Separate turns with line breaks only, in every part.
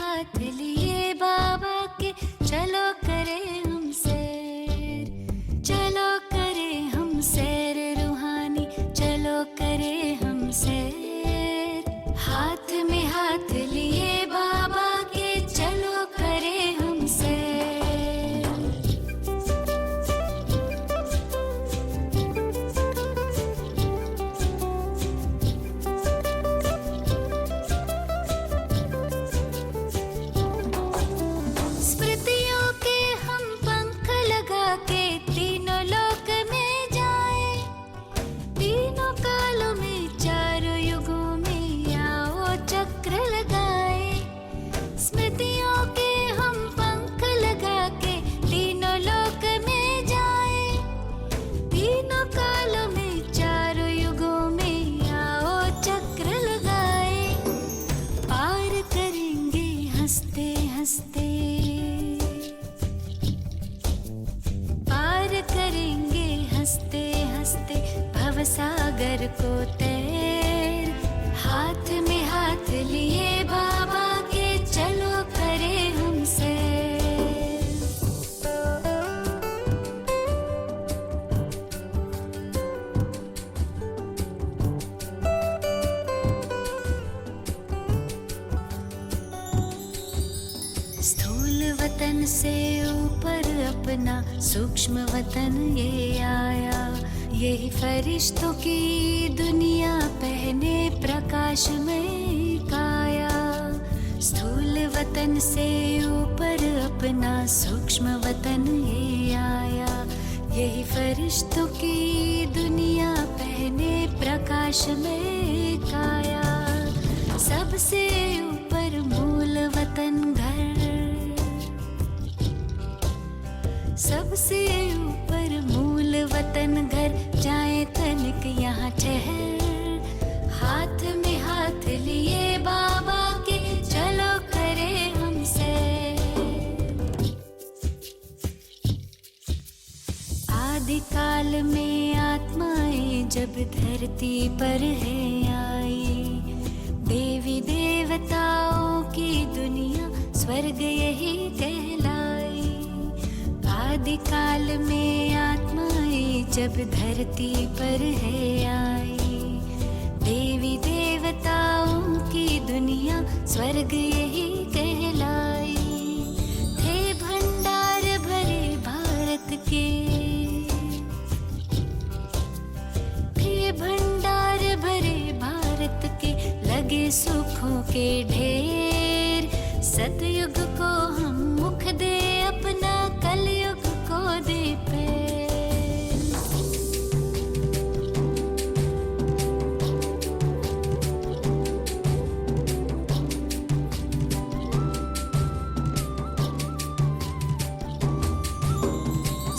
हाथ लिए बाबा के, चलो करें हम सैर, चलो करें हम सैर रूहानी, चलो करें हम सैर। हाथ में हाथ लिए बाबा के, चलो करें हम सैर। के तीनों लोक में जाए, तीनों कालों में चारों युगों में आओ चक्र लगाए। स्मृतियों के हम पंख लगा के तीनों लोक में जाए, तीनों कालों में चारों युगों में आओ चक्र लगाए। पार करेंगे हंसते हंसते, करेंगे हंसते हंसते भवसागर को तैर। हाथ में हाथ लिए बाबा के, चलो करें हम सैर। स्थूल वतन से ऊपर अपना सूक्ष्म वतन ये आया, यही फरिश्तों की दुनिया पहने प्रकाश में काया। स्थूल वतन से ऊपर अपना सूक्ष्म वतन ये आया, यही फरिश्तों की दुनिया पहने प्रकाश में काया। सबसे ऊपर मूल वतन घर, सबसे ऊपर मूल वतन घर, जाए तनिक यहाँ ठहर। हाथ में हाथ लिए बाबा के, चलो करें हम सैर। आदिकाल में आत्माएं जब धरती पर है आई, देवी देवताओं की दुनिया स्वर्ग यही कहलाई। आदिकाल में आत्माएं जब धरती पर है आई, देवी देवताओं की दुनिया स्वर्ग यही कहलाई। थे भंडार भरे भारत के, थे भंडार भरे भारत के, लगे सुखों के ढेर। सतयुग को हम मुख दे अपना, कलयुग को दे पैर।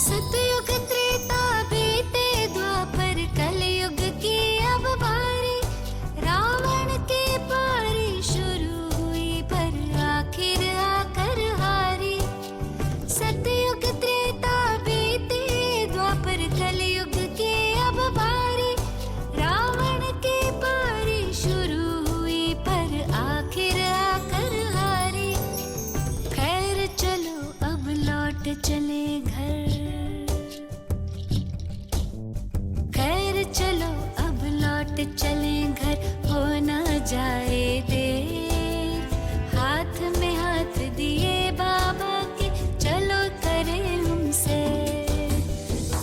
सतयुग त्रेता बीते द्वापर, कलयुग की अब बारी। रावण के पारी शुरू हुई पर आखिर आकर हारी। सतयुग त्रेता बीते द्वापर, कलयुग के अब बारी। रावण के पारी शुरू हुई पर आखिर आकर हारी। खैर चलो अब लौट चले घर, खैर चलो अब लौट चले घर, हो न जाए देर। हाथ में हाथ दिए बाबा के, चलो करें हम सैर,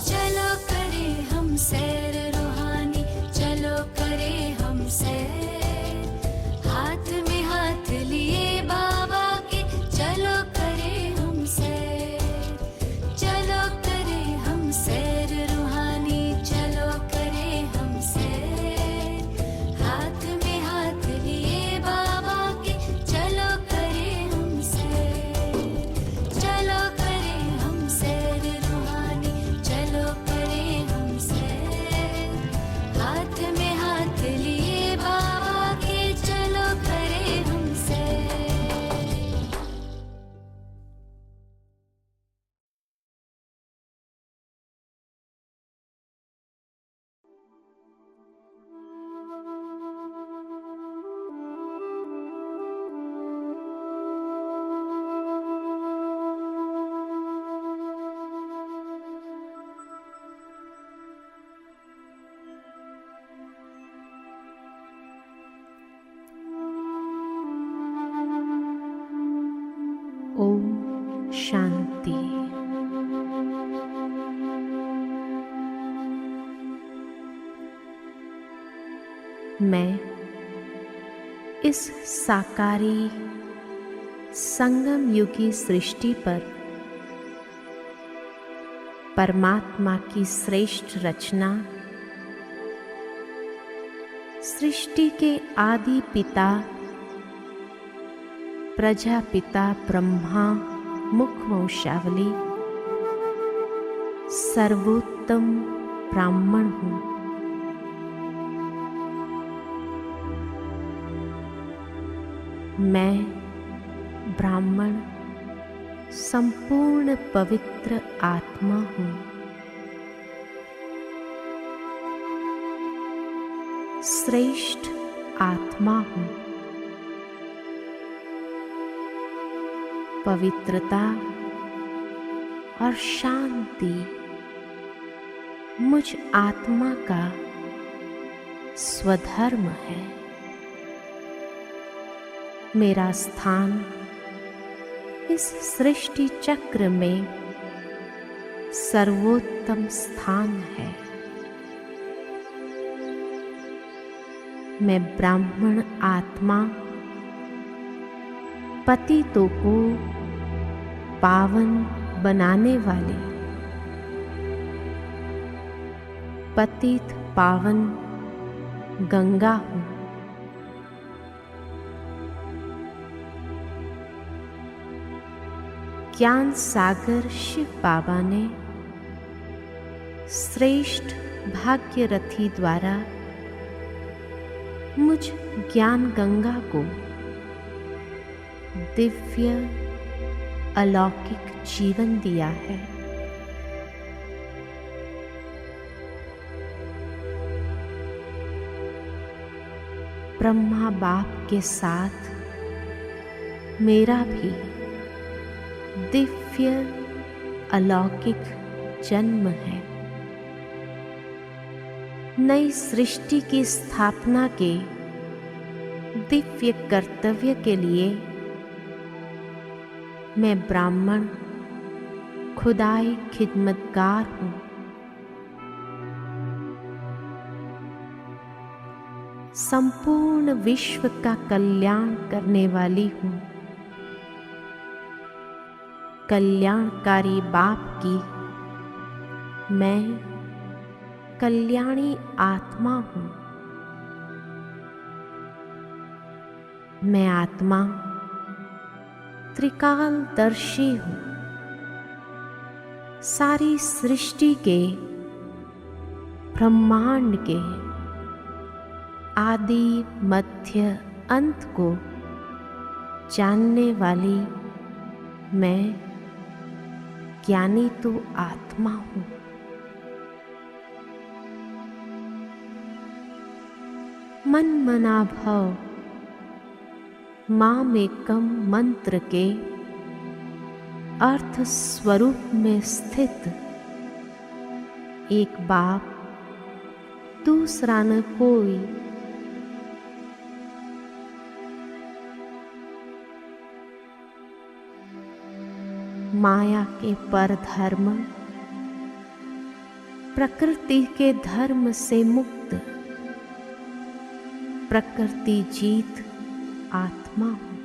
चलो करें हम सैर रूहानी, चलो करें हम सैर। हाथ में हाथ लिए बाबा के, चलो करें हम सैर, चलो करें हम सैर रूहानी, चलो करें हम सैर। हाथ में हाथ लिए
ओम शांति। मैं इस साकारी संगम युगी सृष्टि पर परमात्मा की श्रेष्ठ रचना, सृष्टि के आदि पिता प्रजापिता ब्रह्मा मुखवंशावली सर्वोत्तम ब्राह्मण हूँ। मैं ब्राह्मण संपूर्ण पवित्र आत्मा हूँ। श्रेष्ठ आत्मा हूँ। पवित्रता और शांति मुझ आत्मा का स्वधर्म है। मेरा स्थान इस सृष्टि चक्र में सर्वोत्तम स्थान है। मैं ब्राह्मण आत्मा पतितों को पावन बनाने वाली पतित पावन गंगा हूँ। ज्ञान सागर शिव बाबा ने श्रेष्ठ भाग्यरथी द्वारा मुझ ज्ञान गंगा को दिव्य अलौकिक जीवन दिया है। ब्रह्मा बाप के साथ मेरा भी दिव्य अलौकिक जन्म है। नई सृष्टि की स्थापना के दिव्य कर्तव्य के लिए मैं ब्राह्मण खुदाई खिदमतगार हूँ। संपूर्ण विश्व का कल्याण करने वाली हूँ। कल्याणकारी बाप की मैं कल्याणी आत्मा हूँ। मैं आत्मा त्रिकालदर्शी हूँ। सारी सृष्टि के ब्रह्मांड के आदि मध्य अंत को जानने वाली मैं ज्ञानी तो आत्मा हूँ। मन मना भव मामेकम मंत्र के अर्थ स्वरूप में स्थित एक बाप दूसरा न कोई। माया के पर धर्म प्रकृति के धर्म से मुक्त प्रकृति जीत आत्मा हूँ।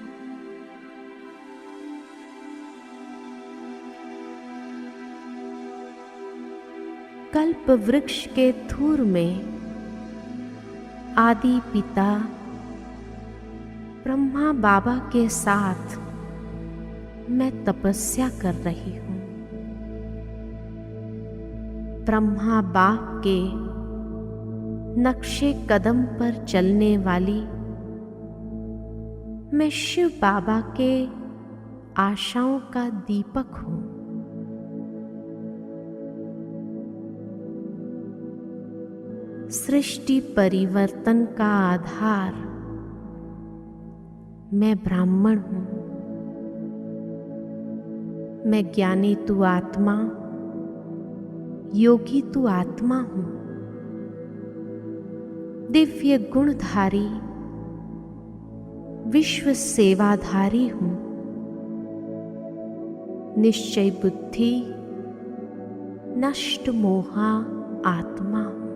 कल्प वृक्ष के धूर में आदि पिता ब्रह्मा बाबा के साथ मैं तपस्या कर रही हूँ। ब्रह्मा बाप के नक्शे कदम पर चलने वाली मैं शिव बाबा के आशाओं का दीपक हूँ। सृष्टि परिवर्तन का आधार मैं ब्राह्मण हूँ। मैं ज्ञानी तू आत्मा योगी तू आत्मा हूँ। दिव्य गुणधारी विश्व सेवाधारी हूँ। निश्चय बुद्धि, नष्ट मोहा आत्मा हूँ।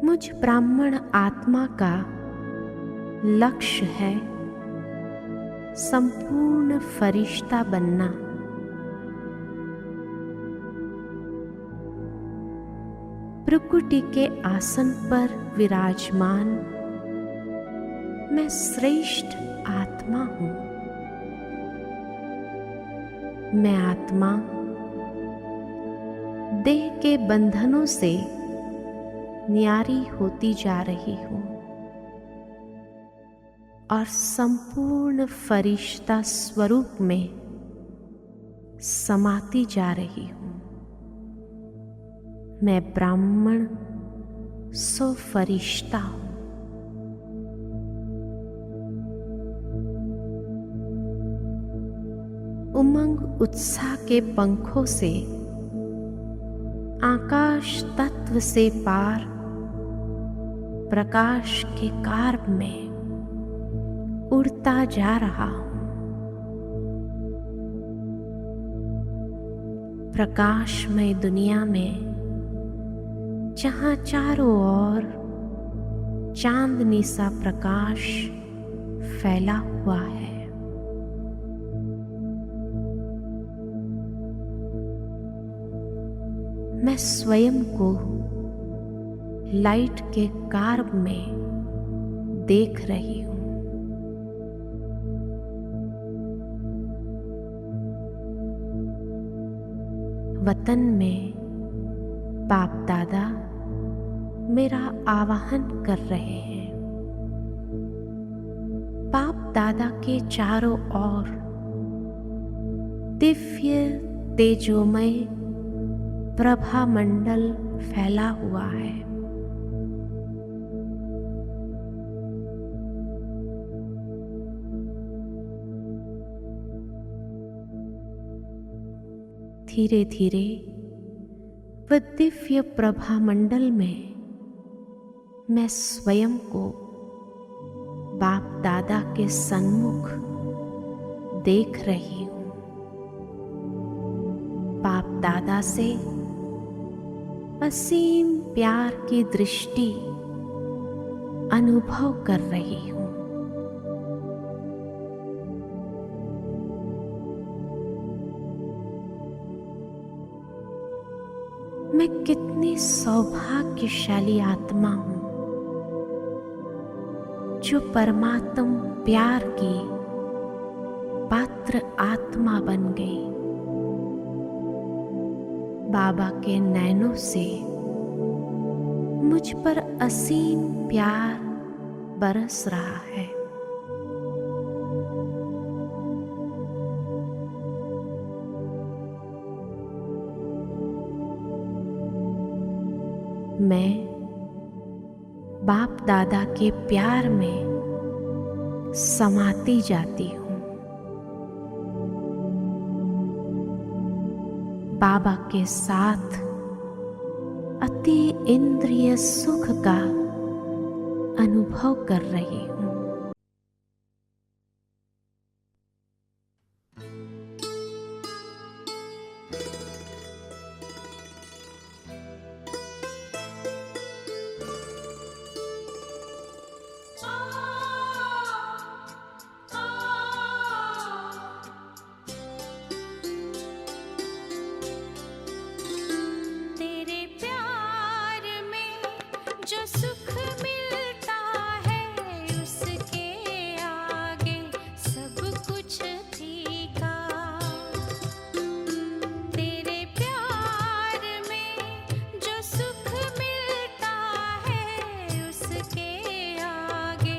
मुझ ब्राह्मण आत्मा का लक्ष्य है संपूर्ण फरिश्ता बनना। प्रकृति के आसन पर विराजमान मैं श्रेष्ठ आत्मा हूँ। मैं आत्मा देह के बंधनों से न्यारी होती जा रही हूँ और संपूर्ण फरिश्ता स्वरूप में समाती जा रही हूँ। मैं ब्राह्मण सो फरिश्ता हूँ। उमंग उत्साह के पंखों से आकाश तत्व से पार प्रकाश के कार्ब में उड़ता जा रहा हूं। प्रकाशमय दुनिया में जहां चारों ओर चांदनी सा प्रकाश फैला हुआ है, मैं स्वयं को लाइट के कार्ब में देख रही हूं। वतन में बाप दादा मेरा आवाहन कर रहे हैं। बाप दादा के चारों ओर दिव्य तेजोमय प्रभा मंडल फैला हुआ है। धीरे धीरे वह दिव्य प्रभा मंडल में मैं स्वयं को बाप दादा के सन्मुख देख रही हूं। बाप दादा से असीम प्यार की दृष्टि अनुभव कर रही हूं। मैं कितनी सौभाग्यशाली आत्मा हूं जो परमात्म प्यार की पात्र आत्मा बन गई। बाबा के नैनों से मुझ पर असीम प्यार बरस रहा है। मैं बाप दादा के प्यार में समाती जाती हूँ। बाबा के साथ अति इंद्रिय सुख का अनुभव कर रही हूँ।
तेरे प्यार में जो सुख मिलता है उसके आगे सब कुछ फीका। तेरे प्यार में जो सुख मिलता है उसके आगे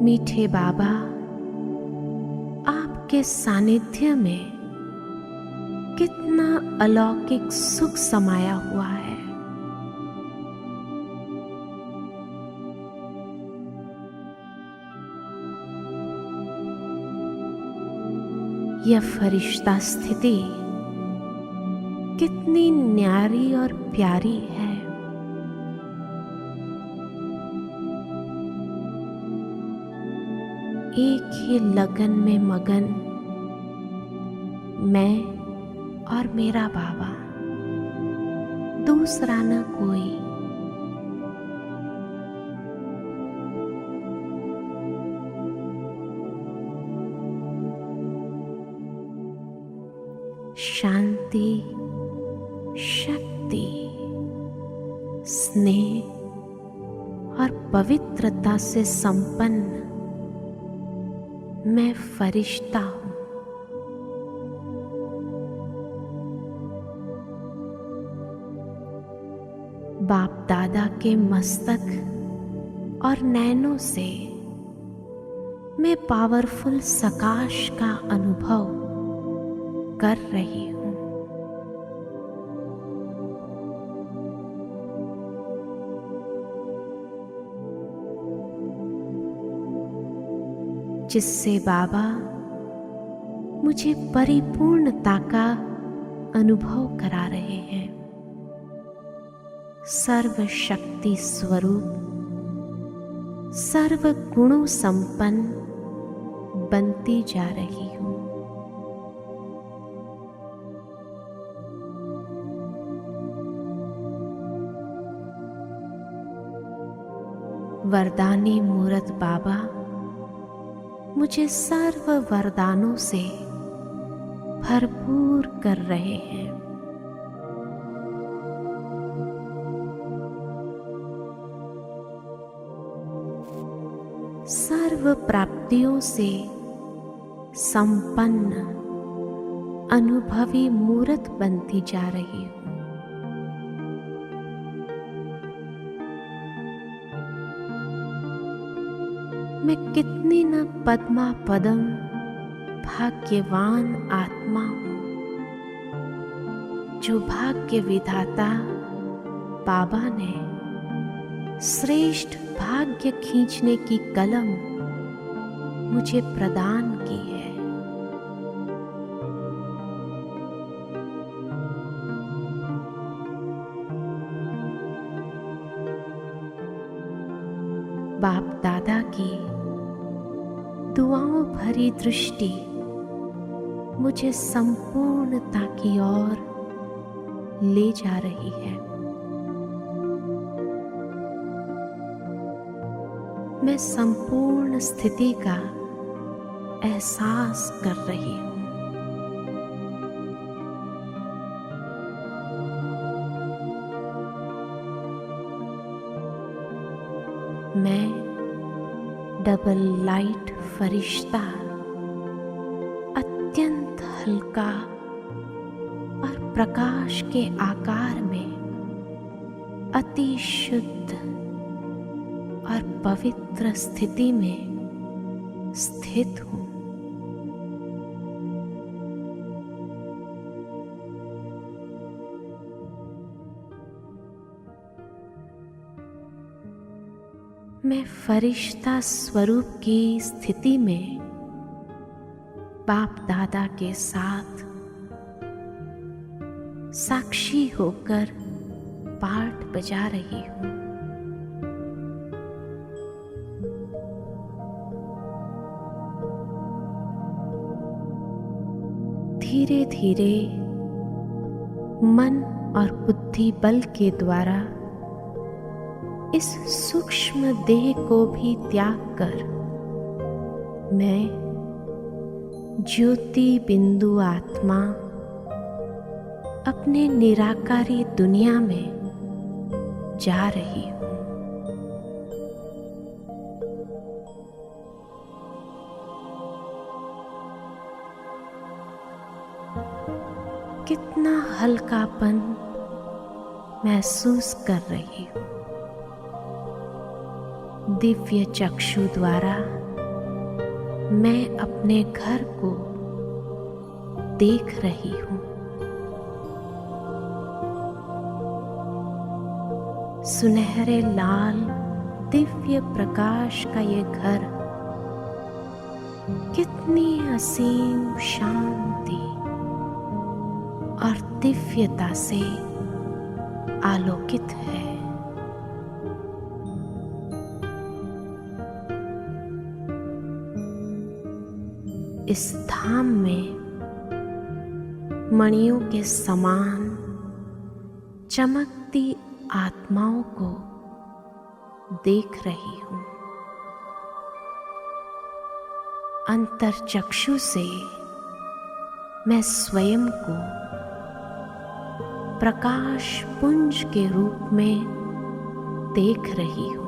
मीठे बाबा, आपके सानिध्य में कितना अलौकिक सुख समाया हुआ है। यह फरिश्ता स्थिति कितनी न्यारी और प्यारी है। एक ही लगन में मगन मैं और मेरा बाबा, दूसरा न कोई। शांति, शक्ति, स्नेह और पवित्रता से संपन्न मैं फरिश्ता हूं। बाप दादा के मस्तक और नैनों से मैं पावरफुल सकाश का अनुभव कर रही हूं। जिससे बाबा मुझे परिपूर्णता का अनुभव करा रहे हैं। सर्वशक्ति स्वरूप, सर्व गुणों संपन्न बनती जा रही हूं। वरदानी मूरत बाबा मुझे सर्व वरदानों से भरपूर कर रहे हैं। सर्व प्राप्तियों से संपन्न अनुभवी मूरत बनती जा रही हूं। मैं कितनी न पद्मा पदम भाग्यवान आत्मा हूं, जो भाग्य विधाता बाबा ने श्रेष्ठ भाग्य खींचने की कलम मुझे प्रदान की है। बाप दादा की दुआओं भरी दृष्टि मुझे संपूर्णता की ओर ले जा रही है। मैं संपूर्ण स्थिति का एहसास कर रही हूं। मैं डबल लाइट फरिश्ता अत्यंत हल्का और प्रकाश के आकार में अति शुद्ध और पवित्र स्थिति में स्थित हूं। मैं फरिश्ता स्वरूप की स्थिति में बाप दादा के साथ साक्षी होकर पाठ बजा रही हूं। धीरे धीरे मन और बुद्धि बल के द्वारा इस सूक्ष्म देह को भी त्याग कर मैं ज्योति बिंदु आत्मा अपने निराकारी दुनिया में जा रही हूं। कितना हल्कापन महसूस कर रही हूं। दिव्य चक्षु द्वारा मैं अपने घर को देख रही हूँ। सुनहरे लाल दिव्य प्रकाश का ये घर कितनी असीम शांति और दिव्यता से आलोकित है। इस धाम में मणियों के समान चमकती आत्माओं को देख रही हूँ। अंतर्चक्षु से मैं स्वयं को प्रकाश पुंज के रूप में देख रही हूँ।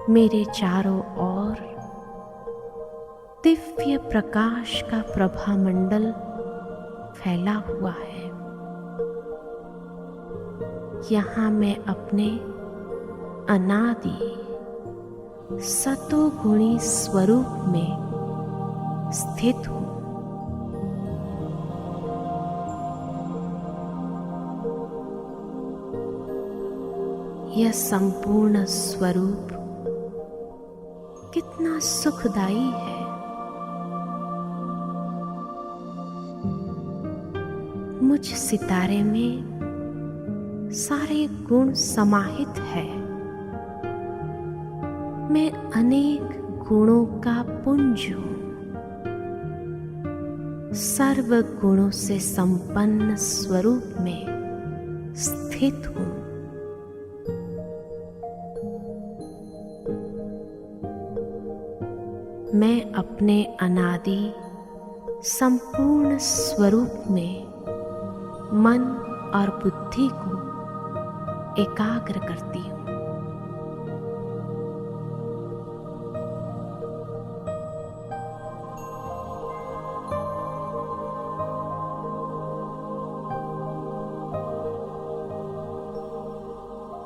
मेरे चारों ओर दिव्य प्रकाश का प्रभामंडल फैला हुआ है। यहाँ मैं अपने अनादि सतोगुणी स्वरूप में स्थित हूँ। यह संपूर्ण स्वरूप कितना सुखदाई है। मुझ सितारे में सारे गुण समाहित है। मैं अनेक गुणों का पुंज हूँ। सर्व गुणों से संपन्न स्वरूप में स्थित हूँ। मैं अपने अनादि संपूर्ण स्वरूप में मन और बुद्धि को एकाग्र करती हूँ।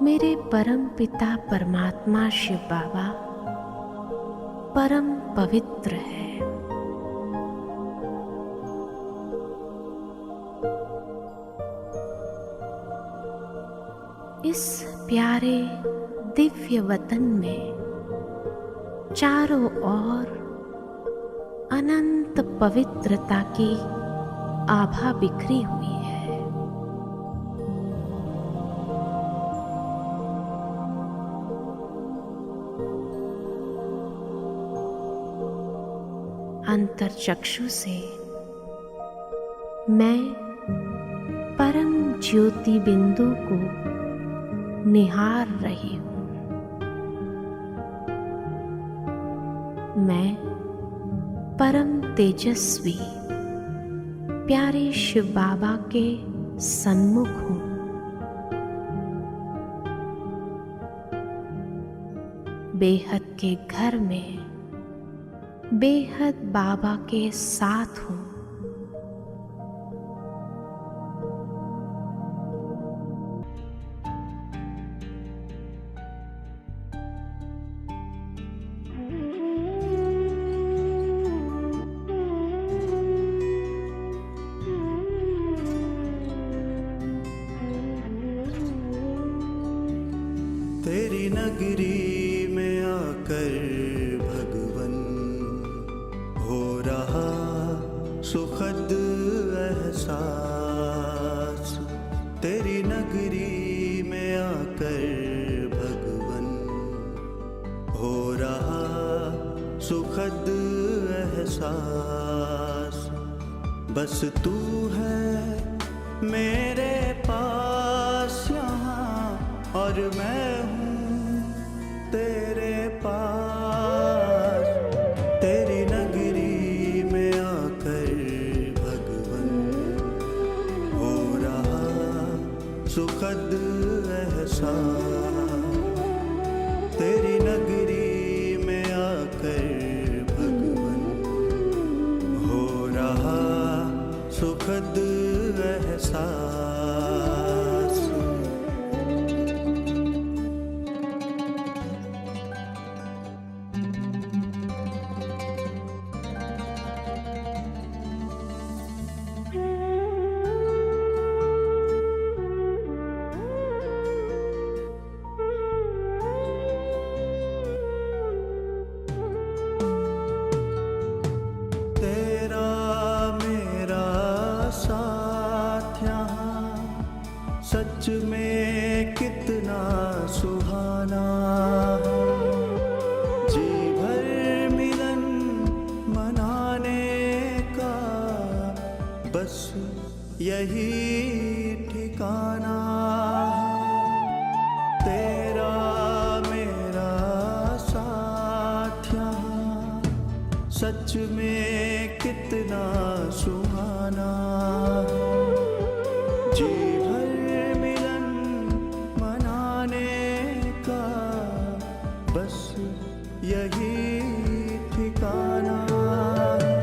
मेरे परम पिता परमात्मा शिव बाबा परम पवित्र है। इस प्यारे दिव्य वतन में चारों ओर अनंत पवित्रता की आभा बिखरी हुई है। अंतर्चक्षु से मैं परम ज्योति बिंदु को निहार रही हूँ। मैं परम तेजस्वी प्यारे शिव बाबा के सन्मुख हूँ। बेहद के घर में बेहद बाबा के साथ हूँ।
तेरी नगरी में आकर भगवन हो रहा सुखद एहसास। तेरी नगरी में आकर भगवन हो रहा सुखद एहसास। बस तू है मेरे पास यहाँ और मैं हूँ तेरे पास। तेरी नगरी में आकर भगवन हो रहा सुखद एहसास। तेरी नगरी में आकर भगवन हो रहा सुखद एहसास। यही ठिकाना है, तेरा मेरा साथ यहाँ सच में कितना सुहाना है। जी भर मिलन मनाने का बस यही ठिकाना है।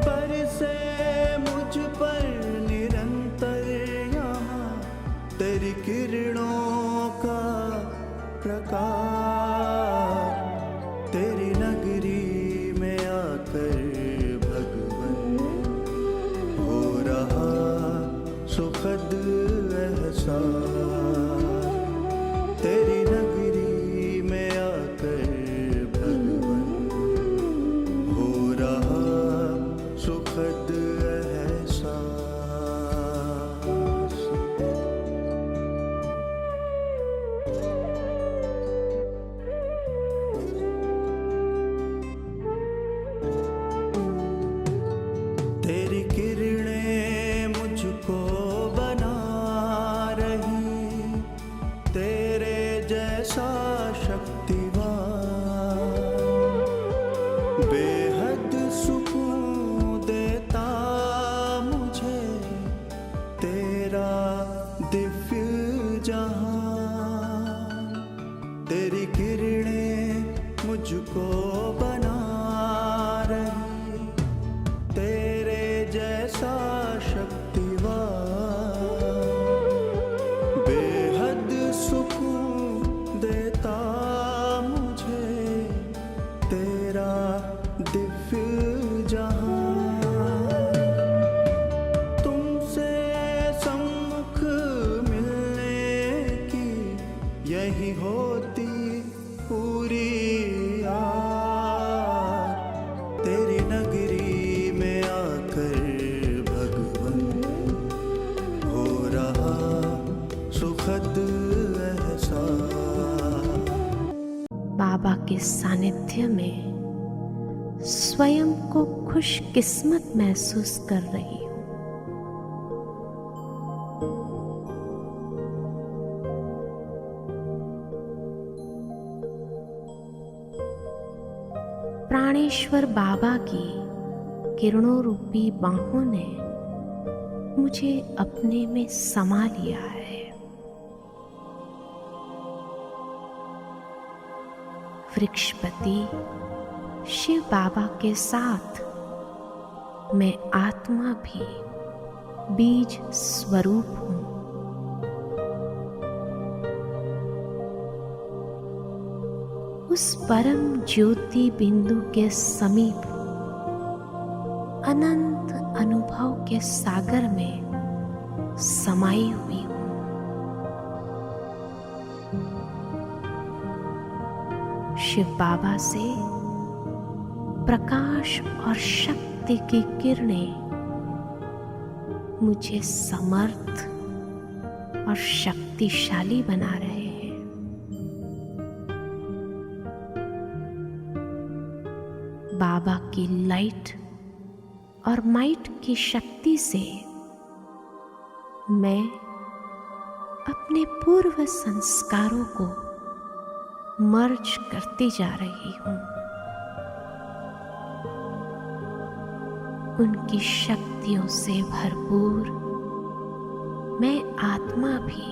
बरसे मुझ पर निरंतर यहाँ तेरी किरणों का प्रकाश, तेरी नगरी में आकर भगवन हो रहा सुखद एहसास। तेरी नगरी में आकर भगवन हो रहा सुखद एहसास। तेरी किरणें मुझको बना रही, तेरे जैसा शक्तिवान बेहद सुकून देता मुझे तेरा दिव्य जहां। तेरी किरणें मुझको बना रही, तेरे जैसा शक्तिवान बेहद सुकून देता मुझे तेरा दिव्य जहां। तुमसे सम्मुख मिलने की यही होती पूरी आस। तेरी नगरी में आकर भगवन हो रहा सुखद एहसास।
बाबा के सानिध्य में स्वयं को खुशकिस्मत महसूस कर रही हूँ। प्राणेश्वर बाबा की किरणों रूपी बाहों ने मुझे अपने में समा लिया है। वृक्षपति शिव बाबा के साथ मैं आत्मा भी बीज स्वरूप हूँ। उस परम ज्योति बिंदु के समीप अनंत अनुभव के सागर में समाई हुई हूँ। शिव बाबा से प्रकाश और शक्ति की किरणें मुझे समर्थ और शक्तिशाली बना रहे हैं। बाबा की लाइट और माइट की शक्ति से मैं अपने पूर्व संस्कारों को मर्ज करती जा रही हूँ। उनकी शक्तियों से भरपूर मैं आत्मा भी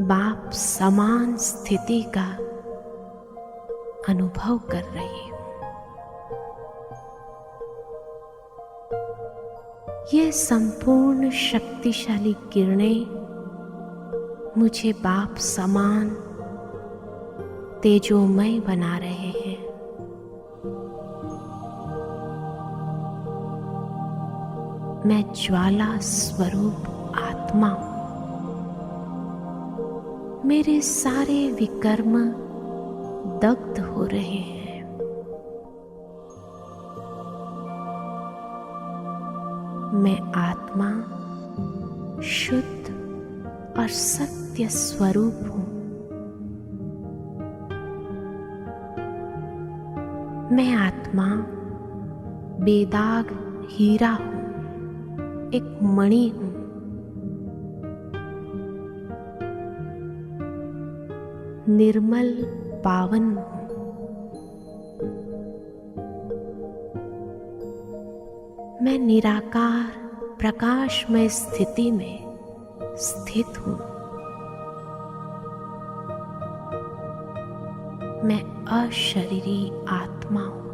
बाप समान स्थिति का अनुभव कर रही हूँ। ये संपूर्ण शक्तिशाली किरणें मुझे बाप समान तेजोमय बना रहे हैं। मैं ज्वाला स्वरूप आत्मा हूँ। मेरे सारे विकर्म दग्ध हो रहे हैं। मैं आत्मा शुद्ध और सत्य स्वरूप हूँ। मैं आत्मा बेदाग हीरा हूँ। एक मणि हूं। निर्मल पावन हूं। मैं निराकार प्रकाशमय स्थिति में स्थित हूं। मैं अशरीरी आत्मा हूं,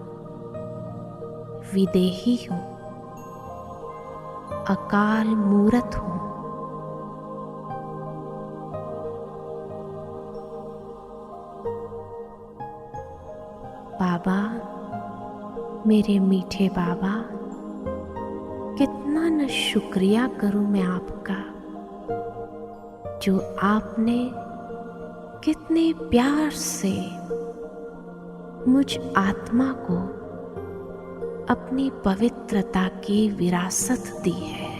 विदेही हूं, अकाल मूरत हूं। बाबा, मेरे मीठे बाबा, कितना न शुक्रिया करूं मैं आपका, जो आपने कितने प्यार से मुझ आत्मा को अपनी पवित्रता की विरासत दी है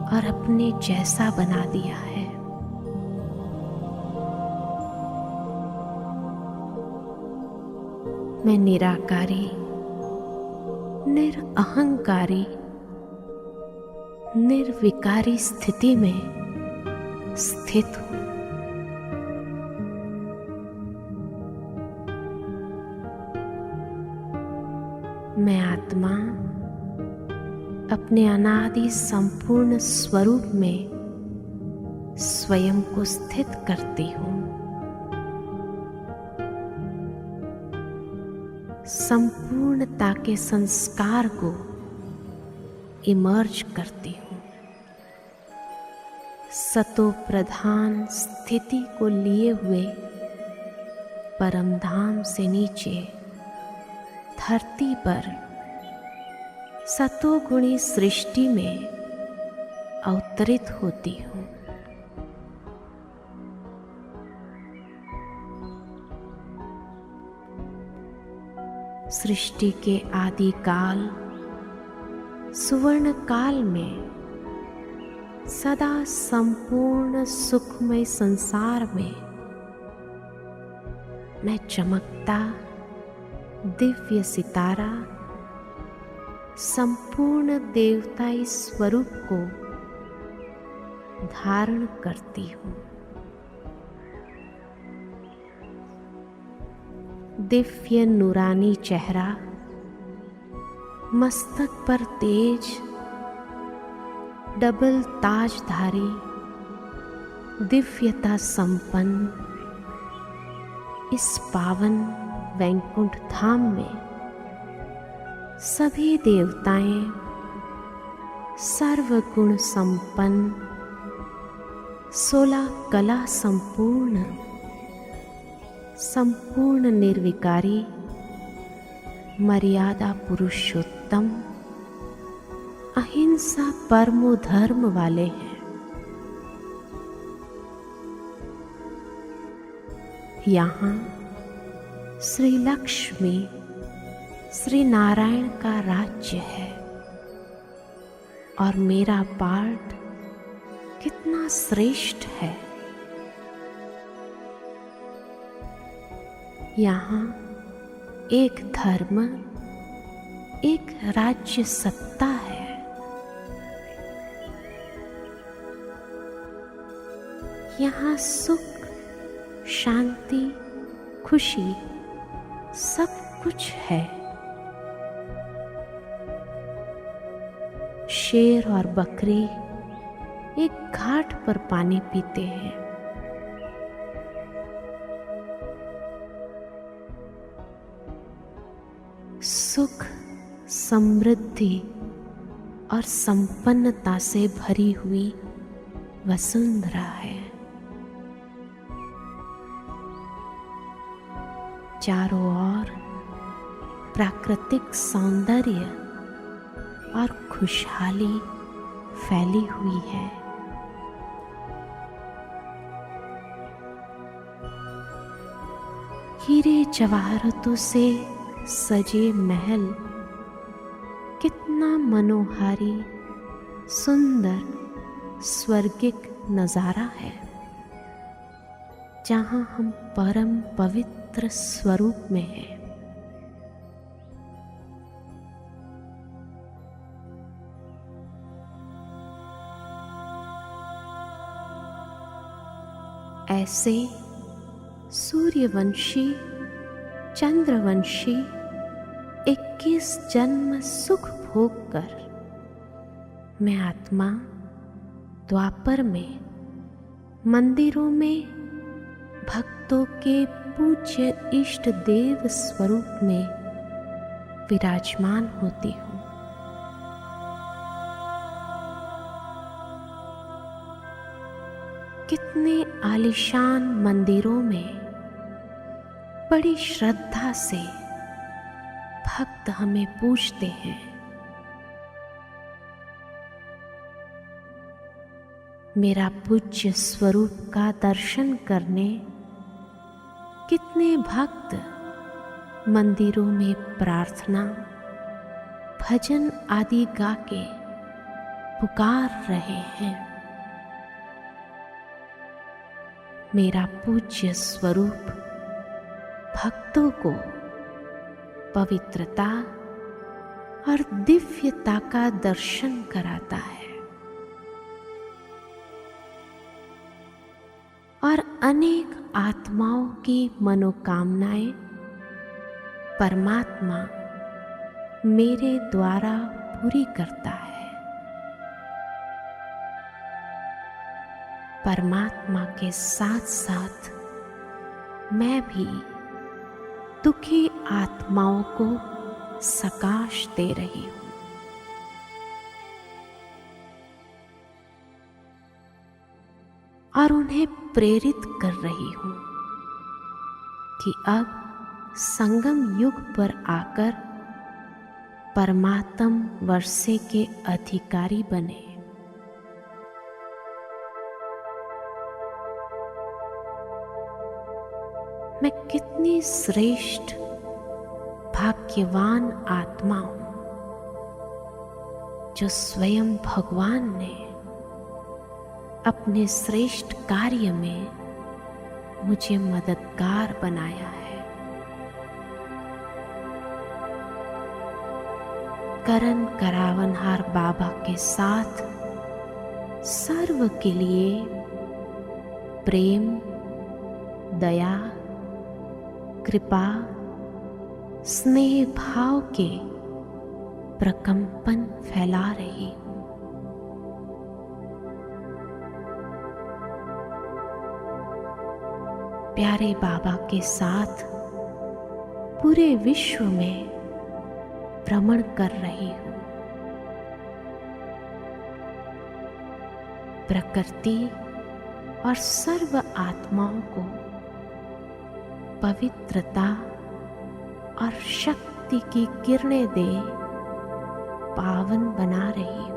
और अपने जैसा बना दिया है। मैं निराकारी, निरअहंकारी, निर्विकारी स्थिति में स्थित हूं। मैं आत्मा अपने अनादि संपूर्ण स्वरूप में स्वयं को स्थित करती हूं। संपूर्णता के संस्कार को इमर्ज करती हूं। सतो प्रधान स्थिति को लिए हुए परमधाम से नीचे धरती पर सतोगुणी सृष्टि में अवतरित होती हूं। सृष्टि के आदि काल सुवर्ण काल में सदा संपूर्ण सुखमय संसार में मैं चमकता दिव्य सितारा संपूर्ण देवताई स्वरूप को धारण करती हूँ। दिव्य नूरानी चेहरा, मस्तक पर तेज, डबल ताजधारी, दिव्यता संपन्न इस पावन वैकुंठ धाम में सभी देवताएं सर्वगुण संपन्न, 16 कला संपूर्ण, संपूर्ण निर्विकारी, मर्यादा पुरुषोत्तम, अहिंसा परमो धर्म वाले हैं। यहाँ श्री लक्ष्मी, श्री नारायण का राज्य है और मेरा पार्ट कितना श्रेष्ठ है। यहाँ एक धर्म, एक राज्य सत्ता है। यहाँ सुख, शांति, खुशी सब कुछ है। शेर और बकरी एक घाट पर पानी पीते हैं। सुख, समृद्धि और संपन्नता से भरी हुई वसुंधरा है। चारों ओर प्राकृतिक सौंदर्य और खुशहाली फैली हुई है। हीरे जवाहरातों से सजे महल कितना मनोहारी, सुंदर, स्वर्गिक नजारा है, जहां हम परम पवित्र स्वरूप में हैं। ऐसे सूर्यवंशी चंद्रवंशी 21 जन्म सुख भोग कर मैं आत्मा द्वापर में मंदिरों में भक्तों के पूज्य इष्ट देव स्वरूप में विराजमान होती हूँ। कितने आलीशान मंदिरों में बड़ी श्रद्धा से भक्त हमें पूजते हैं। मेरा पूज्य स्वरूप का दर्शन करने कितने भक्त मंदिरों में प्रार्थना भजन आदि गा के पुकार रहे हैं। मेरा पूज्य स्वरूप भक्तों को पवित्रता और दिव्यता का दर्शन कराता है और अनेक आत्माओं की मनोकामनाएं परमात्मा मेरे द्वारा पूरी करता है। परमात्मा के साथ साथ मैं भी दुखी आत्माओं को सकाश दे रही हूँ। और उन्हें प्रेरित कर रही हूँ कि अब संगम युग पर आकर परमात्म वर्षे के अधिकारी बने। मैं कितनी श्रेष्ठ भाग्यवान आत्मा हूं जो स्वयं भगवान ने अपने श्रेष्ठ कार्य में मुझे मददगार बनाया है। करण करावनहार बाबा के साथ सर्व के लिए प्रेम, दया, कृपा, स्नेह भाव के प्रकंपन फैला रही हूं। प्यारे बाबा के साथ पूरे विश्व में भ्रमण कर रही हूं। प्रकृति और सर्व आत्माओं को पवित्रता और शक्ति की किरणें दे पावन बना रही हूं।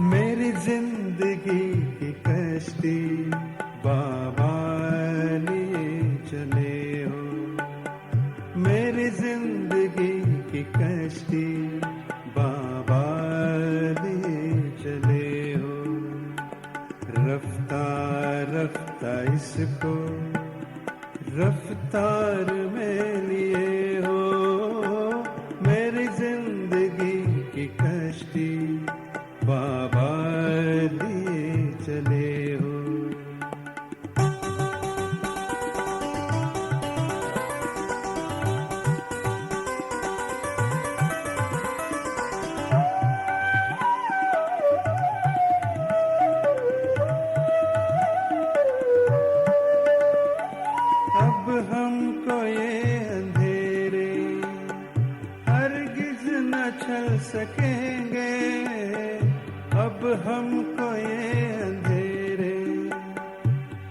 मेरी जिंदगी की कश्ती बाबा लिए चले हो। मेरी जिंदगी की कश्ती बाबा लिए चले हो। रफ्तार रफ्तार इसको रफ्तार में लिए हो। मेरी जिंदगी की कश्ती बाबा लिए चले हो। छल सकेंगे अब हमको ये अंधेरे,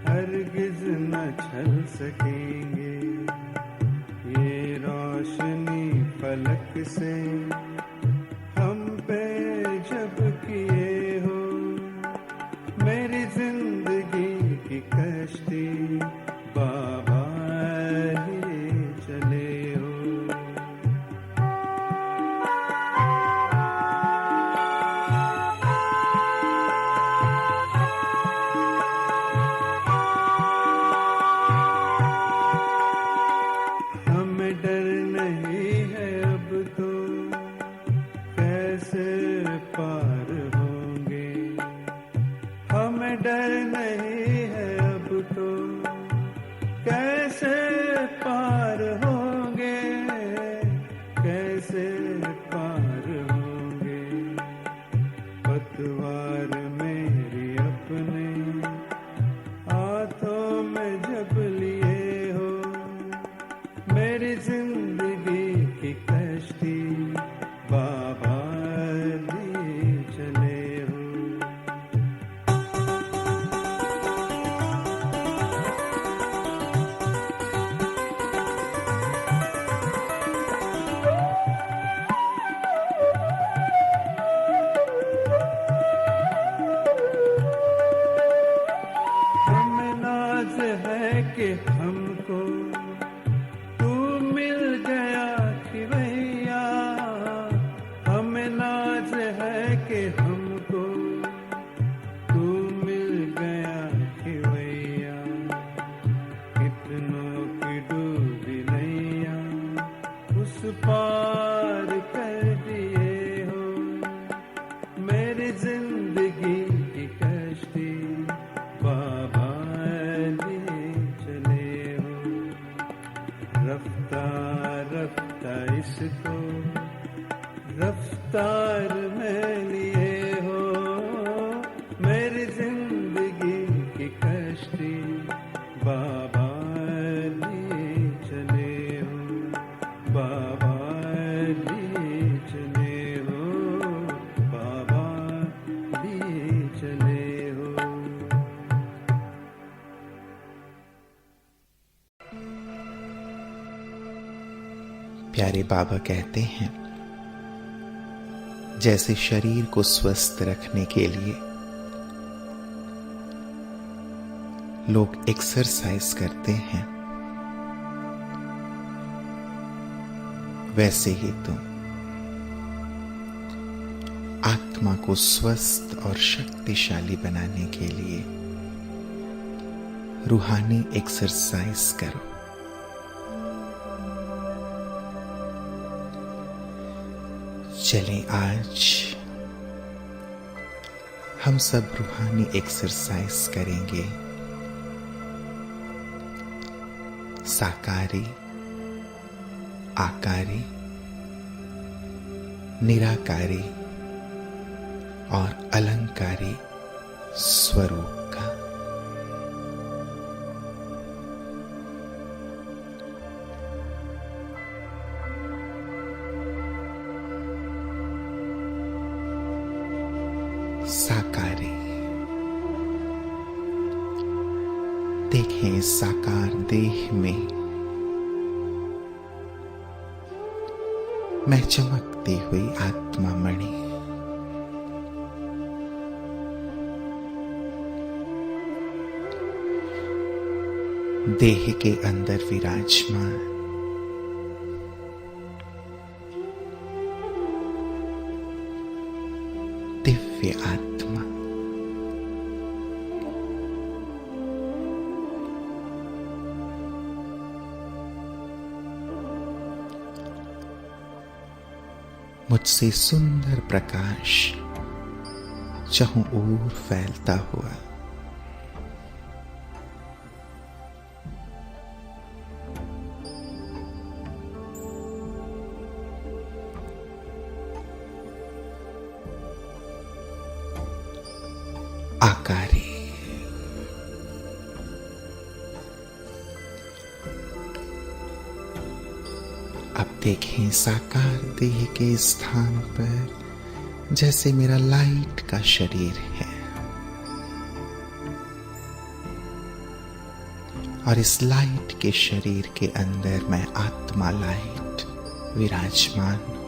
हरगिज न छल सकेंगे ये रोशनी फलक से हम पे जब किए हो। मेरी जिंदगी की कश्ती बाबा लिए चले हो। हमें डर नहीं है अब तो कैसे पार होंगे, हमें डर नहीं है अब तो कैसे पार होंगे, कैसे पार होंगे। पतवार मेरी अपने हाथों में जब लिए हो, मेरी जिंदगी की कश्ती बाबा लिए चले हो। हमें नाज है कि हमको तू मिल गया कि भैया, हमें नाज है कि हमको तू मिल गया कि भैया। कितनों की डूबी नैया उस पार कर दिए हो, मेरी जिंदगी की कश्ती बाबा लिए चले हो। रफ्तार रफ्तार इसको रफ्तार में लिए हो, मेरी जिंदगी की कश्ती बाबा लिए चले हो, बाबा लिए चले हो, बाबा लिए चले हो।
प्यारे बाबा कहते हैं, जैसे शरीर को स्वस्थ रखने के लिए लोग एक्सरसाइज करते हैं, वैसे ही तुम आत्मा को स्वस्थ और शक्तिशाली बनाने के लिए रूहानी एक्सरसाइज करो। चलें आज हम सब रूहानी एक्सरसाइज करेंगे। साकारी, आकारी, निराकारी और अलंकारी स्वरूप का। साकारी, देखें साकार देह में मैं चमकती हुई आत्मा मणि। देह के अंदर विराजमान दिव्य आत्मा मुझसे सुंदर प्रकाश चाहूं ओर फैलता हुआ आकारी, अब देखें साकार देह के स्थान पर जैसे मेरा लाइट का शरीर है, और इस लाइट के शरीर के अंदर मैं आत्मा लाइट विराजमान हूं।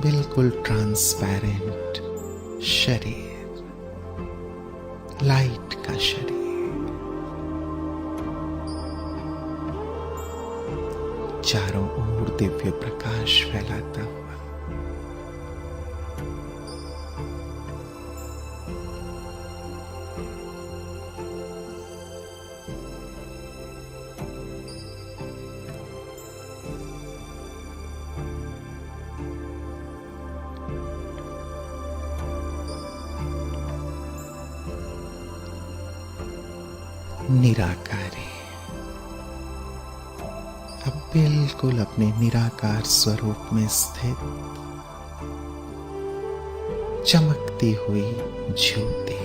बिल्कुल ट्रांसपेरेंट शरीर, लाइट का शरीर, चारों ओर दिव्य प्रकाश फैलाता हुआ। निराकारी, अब बिल्कुल अपने निराकार स्वरूप में स्थित चमकती हुई ज्योति,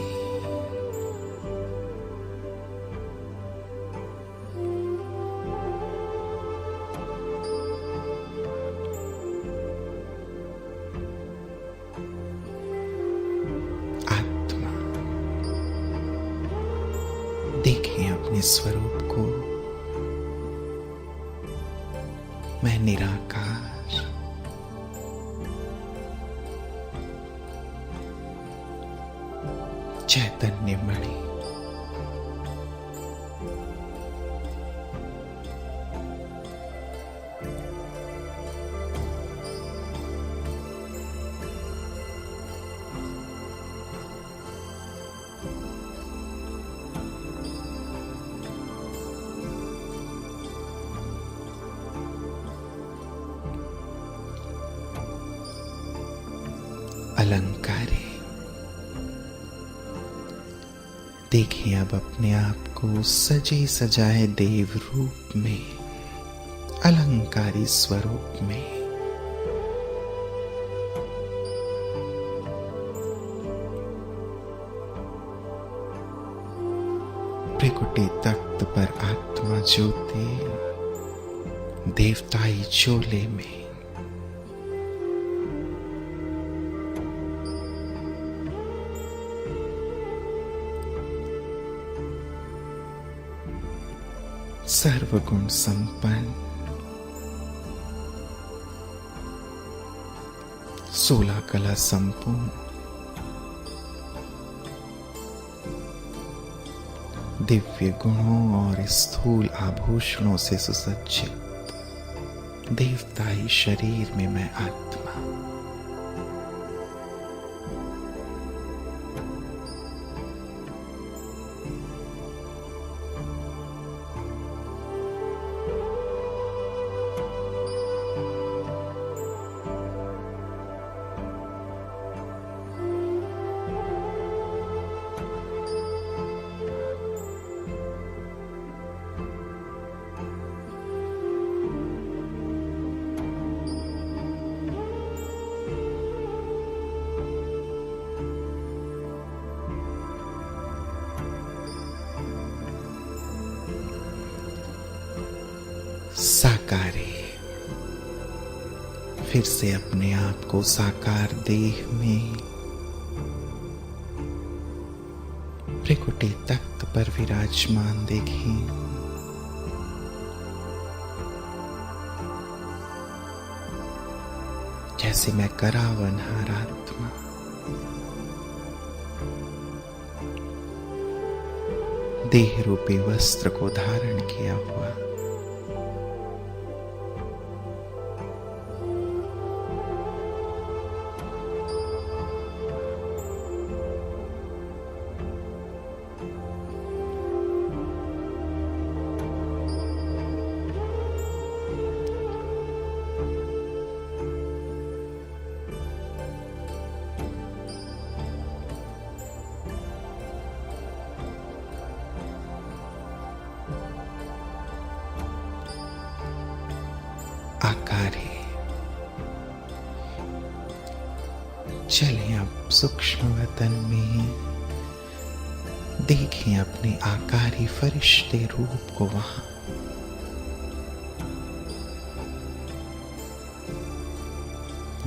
आत्मा। देखें अपने स्वरूप को, मैं निराकार, चैतन्यमणि, अलंकारी। देखिए अब अपने आप को सजे सजाए देव रूप में, अलंकारी स्वरूप में। त्रिकुटी तख्त पर आत्मा ज्योति, देवताई चोले में। सर्वगुण संपन्न, 16 कला संपूर्ण, दिव्य गुणों और स्थूल आभूषणों से सुसज्जित देवताई शरीर में मैं आत्मा। साकारी, फिर से अपने आप को साकार देह में त्रिकुटी तख्त पर विराजमान देखें। जैसे मैं करावनहार आत्मा, देह रूपी वस्त्र को धारण किया हुआ, चलें अब सूक्ष्म वतन में, देखें अपने आकारी फरिश्ते रूप को वहां।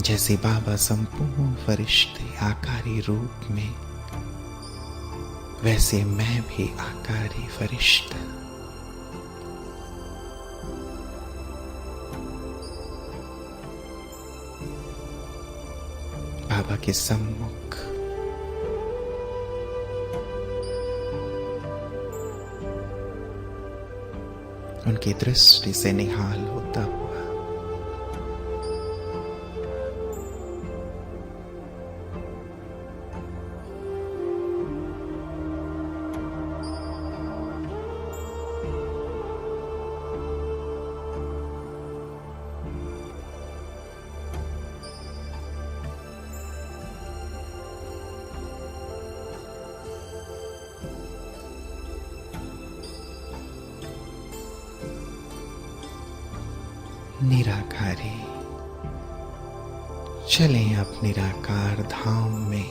जैसे बाबा संपूर्ण फरिश्ते आकारी रूप में, वैसे मैं भी आकारी फरिश्ता। बाबा के सम्मुख उनकी दृष्टि से निहाल होता हुआ निराकारी, चलें अब निराकार धाम में,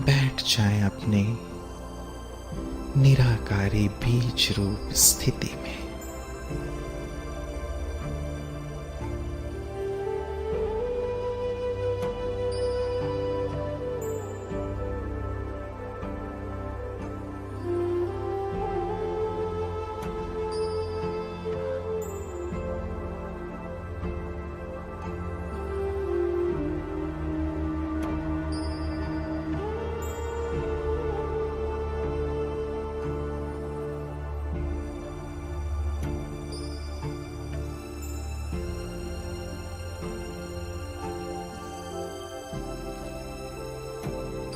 बैठ जाएं अपने निराकारी बीज रूप स्थिति में।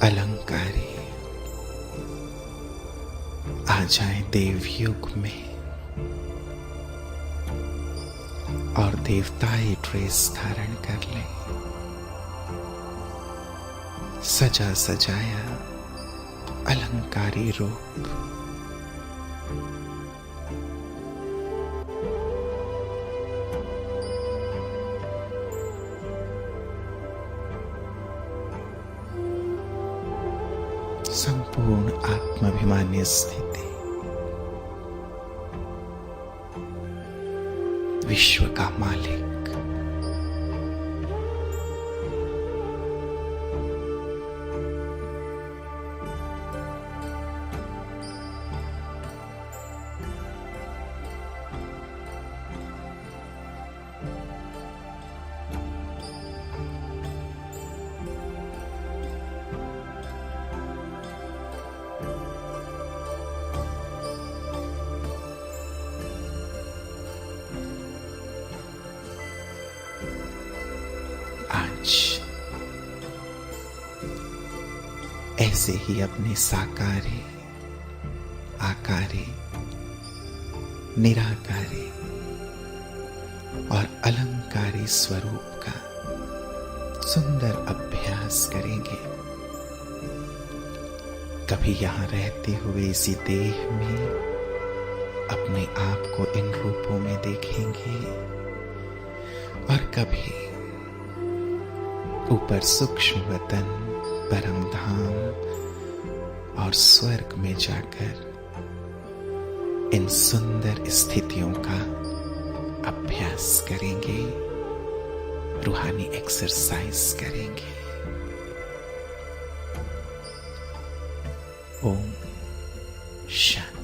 अलंकारी, आ जाए देवयुग में और देवताई ड्रेस धारण कर ले। सजा सजाया अलंकारी रूप, संपूर्ण आत्माभिमानी स्थिति, विश्व का मालिक, ऐसे ही अपने साकारी, आकारी, निराकारी और अलंकारी स्वरूप का सुंदर अभ्यास करेंगे। कभी यहां रहते हुए इसी देह में अपने आप को इन रूपों में देखेंगे और कभी ऊपर सूक्ष्म वतन, परम धाम और स्वर्ग में जाकर इन सुंदर स्थितियों का अभ्यास करेंगे, रूहानी एक्सरसाइज करेंगे। ओम शांति।